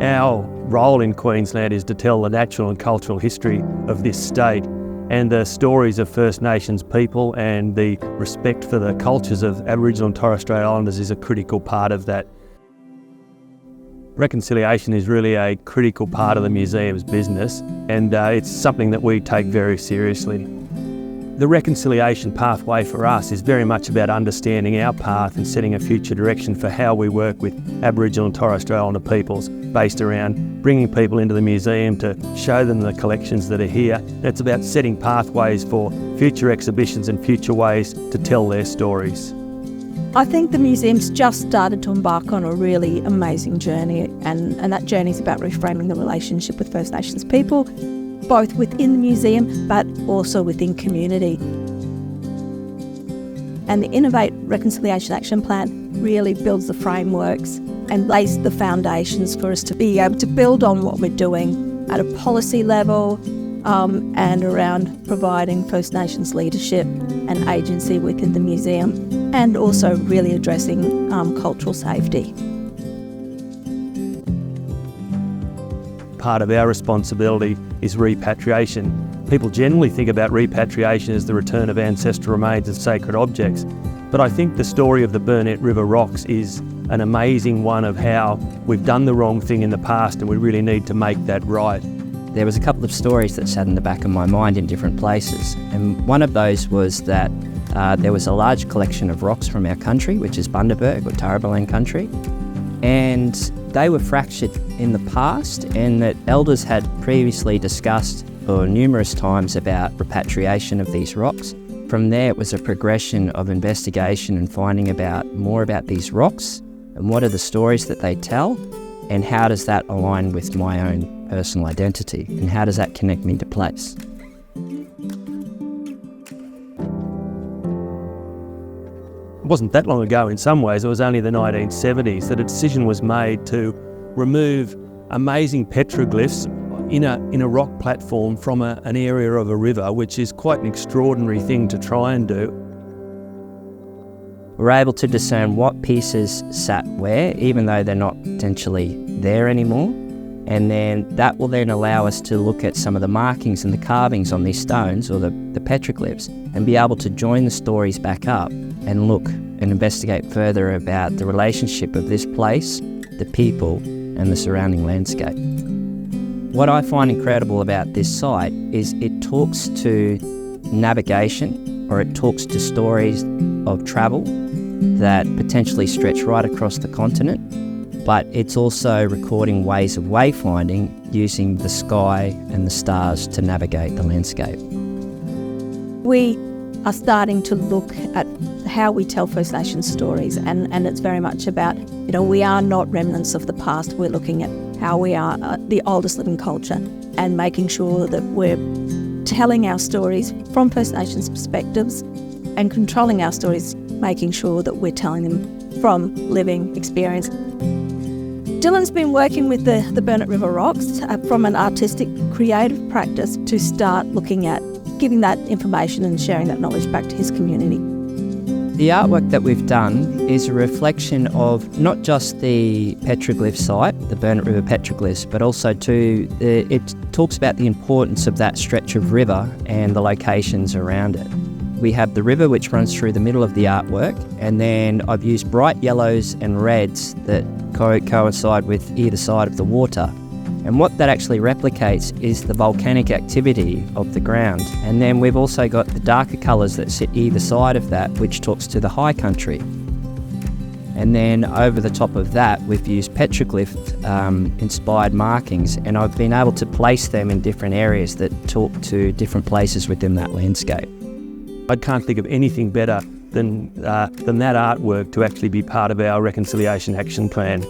Our role in Queensland is to tell the natural and cultural history of this state, and the stories of First Nations people and the respect for the cultures of Aboriginal and Torres Strait Islanders is a critical part of that. Reconciliation is really a critical part of the museum's business, and it's something that we take very seriously. The reconciliation pathway for us is very much about understanding our path and setting a future direction for how we work with Aboriginal and Torres Strait Islander peoples, based around bringing people into the museum to show them the collections that are here. It's about setting pathways for future exhibitions and future ways to tell their stories. I think the museum's just started to embark on a really amazing journey, and that journey is about reframing the relationship with First Nations people, both within the museum but also within community. And the Innovate Reconciliation Action Plan really builds the frameworks and lays the foundations for us to be able to build on what we're doing at a policy level, and around providing First Nations leadership and agency within the museum, and also really addressing cultural safety. Part of our responsibility is repatriation. People generally think about repatriation as the return of ancestral remains and sacred objects, but I think the story of the Burnett River rocks is an amazing one of how we've done the wrong thing in the past and we really need to make that right. There was a couple of stories that sat in the back of my mind in different places, and one of those was that there was a large collection of rocks from our country, which is Bundaberg or Turrbal country, and they were fractured in the past, and that elders had previously discussed numerous times about repatriation of these rocks. From there, it was a progression of investigation and finding about more about these rocks and what are the stories that they tell, and how does that align with my own personal identity, and how does that connect me to place. It wasn't that long ago in some ways, it was only the 1970s that a decision was made to remove amazing petroglyphs in a rock platform from an area of a river, which is quite an extraordinary thing to try and do. We're able to discern what pieces sat where, even though they're not potentially there anymore. And then that will then allow us to look at some of the markings and the carvings on these stones, or the petroglyphs, and be able to join the stories back up and look and investigate further about the relationship of this place, the people, and the surrounding landscape. What I find incredible about this site is it talks to navigation, or it talks to stories of travel that potentially stretch right across the continent, but it's also recording ways of wayfinding using the sky and the stars to navigate the landscape. We are starting to look at how we tell First Nations stories, and it's very much about, we are not remnants of the past. We're looking at how we are the oldest living culture, and making sure that we're telling our stories from First Nations perspectives and controlling our stories, making sure that we're telling them from living experience. Dylan's been working with the Burnett River rocks from an artistic, creative practice to start looking at giving that information and sharing that knowledge back to his community. The artwork that we've done is a reflection of not just the petroglyph site, the Burnett River petroglyphs, but also it talks about the importance of that stretch of river and the locations around it. We have the river which runs through the middle of the artwork, and then I've used bright yellows and reds that coincide with either side of the water. And what that actually replicates is the volcanic activity of the ground. And then we've also got the darker colours that sit either side of that, which talks to the high country. And then over the top of that, we've used petroglyph inspired markings, and I've been able to place them in different areas that talk to different places within that landscape. I can't think of anything better than that artwork to actually be part of our Reconciliation Action Plan.